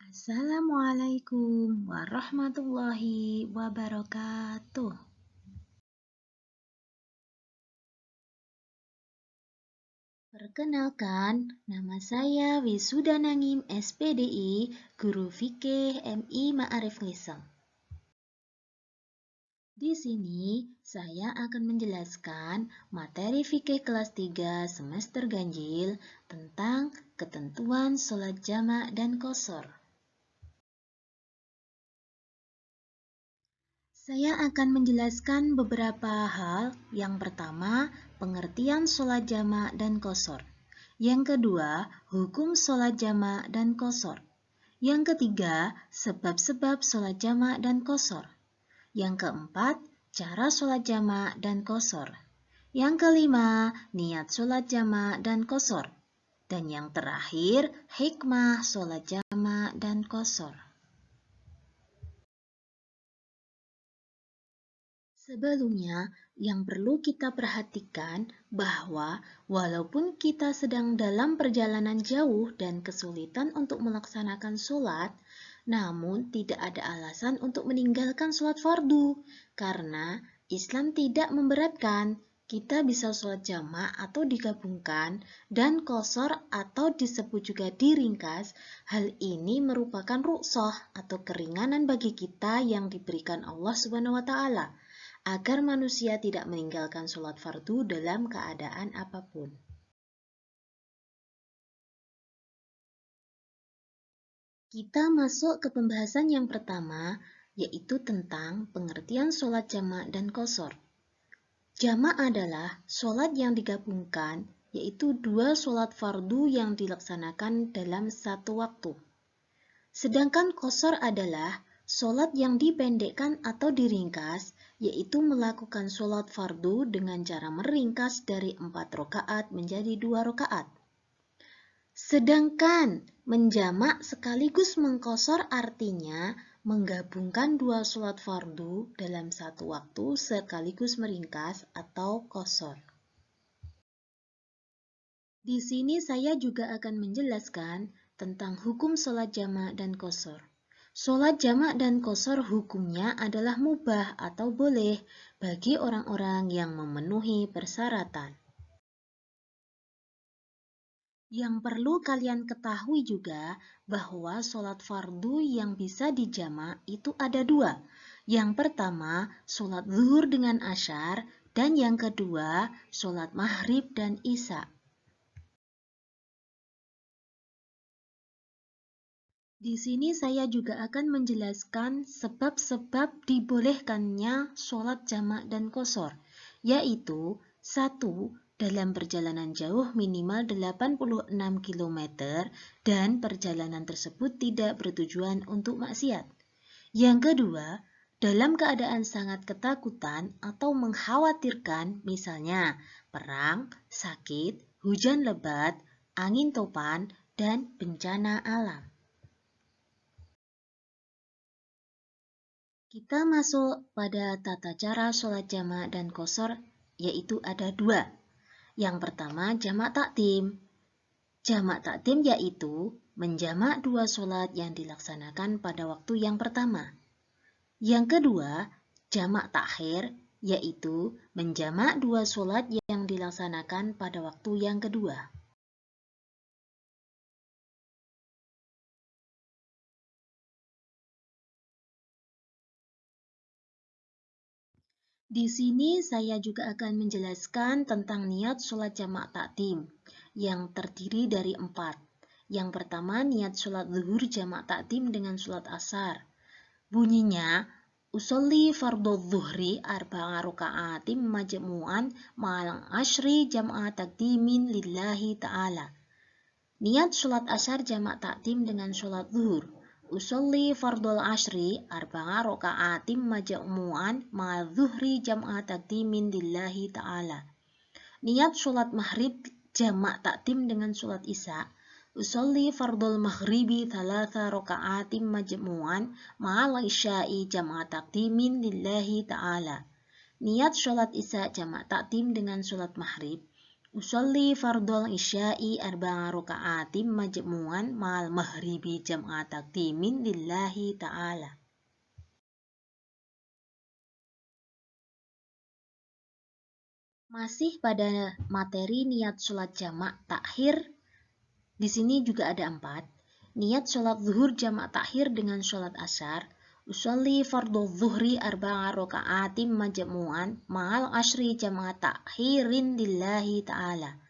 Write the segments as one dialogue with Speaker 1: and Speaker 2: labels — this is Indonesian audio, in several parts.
Speaker 1: Assalamualaikum warahmatullahi wabarakatuh. Perkenalkan, nama saya Wisuda Nangim SPDI, Guru Fikih MI Ma'arif Lisem. Di sini saya akan menjelaskan materi fikih kelas 3 semester ganjil tentang ketentuan sholat jamak dan qashar. Saya akan menjelaskan beberapa hal. Yang pertama, pengertian sholat jamak dan qashar. Yang kedua, hukum sholat jamak dan qashar. Yang ketiga, sebab-sebab sholat jamak dan qashar. Yang keempat, cara sholat jamak dan qashar. Yang kelima, niat sholat jamak dan qashar. Dan yang terakhir, hikmah sholat jamak dan qashar. Sebelumnya, yang perlu kita perhatikan bahwa walaupun kita sedang dalam perjalanan jauh dan kesulitan untuk melaksanakan sholat, namun tidak ada alasan untuk meninggalkan sholat fardu, karena Islam tidak memberatkan. Kita bisa sholat jamak atau digabungkan, dan qashar atau disebut juga diringkas. Hal ini merupakan rukhsah atau keringanan bagi kita yang diberikan Allah Subhanahu wa Ta'ala, agar manusia tidak meninggalkan sholat fardu dalam keadaan apapun. Kita masuk ke pembahasan yang pertama, yaitu tentang pengertian sholat jamak dan qashar. Jamak adalah sholat yang digabungkan, yaitu dua sholat fardu yang dilaksanakan dalam satu waktu. Sedangkan qashar adalah sholat yang dipendekkan atau diringkas, yaitu melakukan sholat fardu dengan cara meringkas dari 4 rakaat menjadi 2 rakaat. Sedangkan menjamak sekaligus mengqashar artinya menggabungkan dua sholat fardu dalam satu waktu sekaligus meringkas atau qashar. Di sini saya juga akan menjelaskan tentang hukum sholat jamak dan qashar. Sholat jamak dan qashar hukumnya adalah mubah atau boleh bagi orang-orang yang memenuhi persyaratan. Yang perlu kalian ketahui juga bahwa sholat fardu yang bisa dijamak itu ada dua. Yang pertama, sholat zuhur dengan asyar, dan yang kedua, sholat maghrib dan isya. Di sini saya juga akan menjelaskan sebab-sebab dibolehkannya sholat jamak dan qashar, yaitu 1. Dalam perjalanan jauh minimal 86 km dan perjalanan tersebut tidak bertujuan untuk maksiat. Yang kedua, dalam keadaan sangat ketakutan atau mengkhawatirkan, misalnya perang, sakit, hujan lebat, angin topan, dan bencana alam. Kita masuk pada tata cara sholat jamak dan qashar, yaitu ada dua. Yang pertama, jamak takdim. Jamak takdim yaitu menjamak dua sholat yang dilaksanakan pada waktu yang pertama. Yang kedua, jamak takhir, yaitu menjamak dua sholat yang dilaksanakan pada waktu yang kedua. Di sini saya juga akan menjelaskan tentang niat sholat jamak takdim yang terdiri dari 4. Yang pertama, niat sholat zuhur jamak takdim dengan sholat asar. Bunyinya, usolli fardhu zuhri arba'a raka'atim majmu'an ma'al ashri jam'a takdimin lillahi ta'ala. Niat sholat asar jamak takdim dengan sholat zuhur. Usolli fardul ashri arba'a raka'atim majmu'an ma'a zuhri jam'a takdimin lillahi ta'ala. Niat sholat maghrib jamak takdim dengan sholat isya. Usolli fardul maghribi thalatha raka'atim majmu'an ma'al isya'i jam'a takdimin lillahi ta'ala. Niat sholat isya jamak takdim dengan sholat maghrib. Usolli fardol isya'i arba'a raka'atim majmu'an ma'al maghribi jam'a takdimin lillahi ta'ala. Masih pada materi niat sholat jamak takhir, di sini juga ada 4. Niat sholat zuhur jamak takhir dengan sholat asar. Usolli fardhu zuhri arba'a raka'atim majmu'an ma'al ashri jamak takhirin lillahi ta'ala.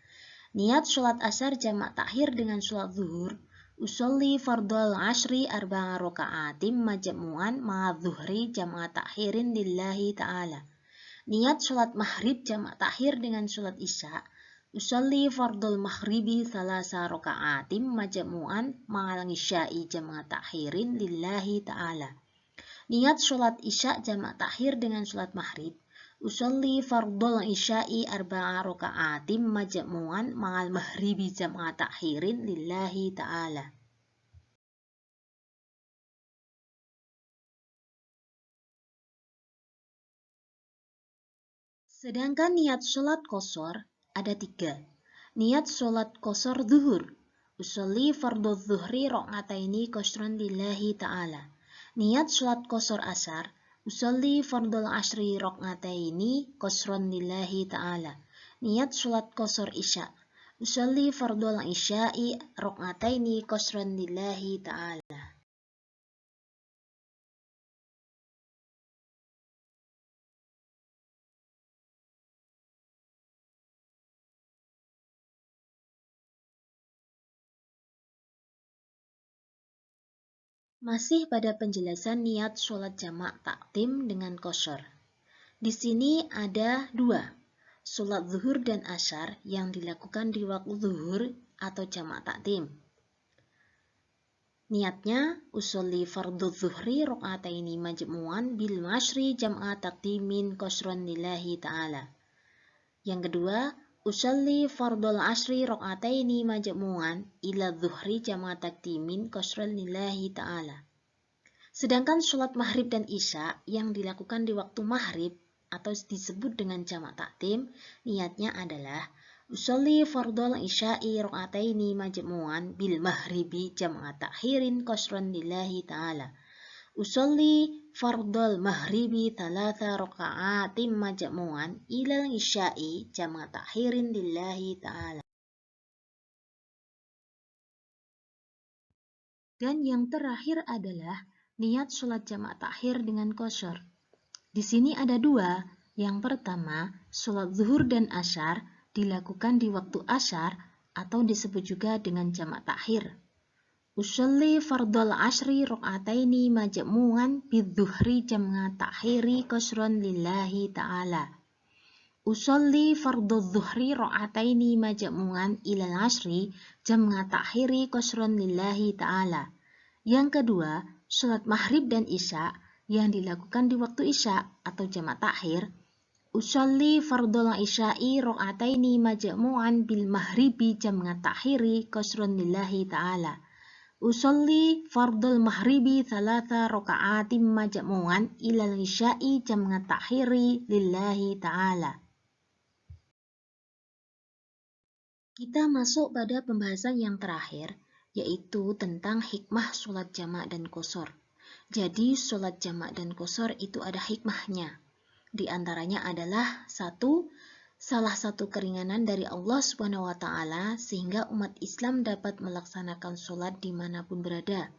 Speaker 1: Niat sholat asar jamak takhir dengan sholat zuhur. Usolli fardhul ashri arba'a raka'atim majmu'an ma'al zuhri jamak takhirin lillahi ta'ala. Niat sholat maghrib jamak takhir dengan sholat isya. Usolli fardul maghribi thalasa raka'atim majmu'an ma'al isya'i jamak takhirin lillahi ta'ala. Niat sholat isya jamak takhir dengan sholat maghrib. Usolli fardul isya'i arba'a raka'atim majmu'an ma'al maghribi jamak takhirin lillahi ta'ala. Sedangkan niat sholat qashar ada 3. Niat sholat qashar zuhur. Usolli fardhu zuhri raka'ataini qashran lillahi ta'ala. Niat sholat qashar asar. Usolli fardhul ashri raka'ataini qashran lillahi ta'ala. Niat sholat qashar isya. Usolli fardhul isya'i raka'ataini qashran lillahi ta'ala. Masih pada penjelasan niat sholat jamak takdim dengan qashar. Di sini ada 2, sholat zuhur dan asyar yang dilakukan di waktu zuhur atau jamak takdim. Niatnya, usolli fardhu zuhri raka'ataini majmu'an bil masyri jam'a takdimin qashran lillahi ta'ala. Yang kedua, usolli fardhul ashri raka'ataini majmu'an ila zuhri jam'a takdimin qashran lillahi ta'ala. Sedangkan sholat maghrib dan isya yang dilakukan di waktu maghrib atau disebut dengan jamak takdim, niatnya adalah usolli fardhul isya'i raka'ataini majmu'an bil maghribi jam'a takhirin qashran lillahi ta'ala. Usolli fardhul maghribi thalatha raka'atim majmu'an ilal isya'i jam'a takhirin lillahi ta'ala. Dan yang terakhir adalah niat sholat jamak takhir dengan qashar. Di sini ada 2. Yang pertama, sholat zuhur dan asyar dilakukan di waktu asyar atau disebut juga dengan jamak takhir. Usolli fardhul ashri raka'ataini majmu'an bidzuhri jam'a takhiri qashran lillahi ta'ala. Usolli fardhu zuhri raka'ataini majmu'an ilal ashri jam'a takhiri qashran lillahi ta'ala. Yang kedua, sholat maghrib dan isya yang dilakukan di waktu isya atau jamak takhir. Usolli fardhul isya'i raka'ataini majmu'an bil maghribi jam'a takhiri qashran lillahi ta'ala. Usolli fardhul maghribi thalatha raka'atim majmu'an ilal isya'i jam'a takhiri lillahi ta'ala. Kita masuk pada pembahasan yang terakhir, yaitu tentang hikmah sholat jamak dan qashar. Jadi sholat jamak dan qashar itu ada hikmahnya. Di antaranya adalah 1, salah satu keringanan dari Allah Subhanahu wa Ta'ala sehingga umat Islam dapat melaksanakan sholat dimanapun berada.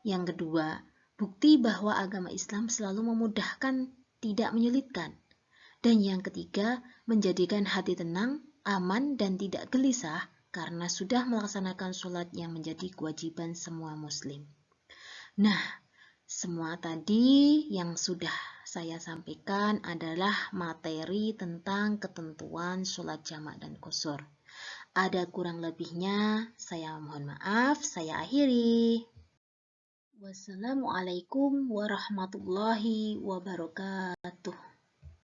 Speaker 1: Yang kedua, bukti bahwa agama Islam selalu memudahkan, tidak menyulitkan. Dan yang ketiga, menjadikan hati tenang, aman, dan tidak gelisah karena sudah melaksanakan sholat yang menjadi kewajiban semua muslim. Nah, semua tadi yang sudah saya sampaikan adalah materi tentang ketentuan sholat jamak dan qashar. Ada kurang lebihnya, saya mohon maaf, saya akhiri. Wassalamualaikum warahmatullahi wabarakatuh.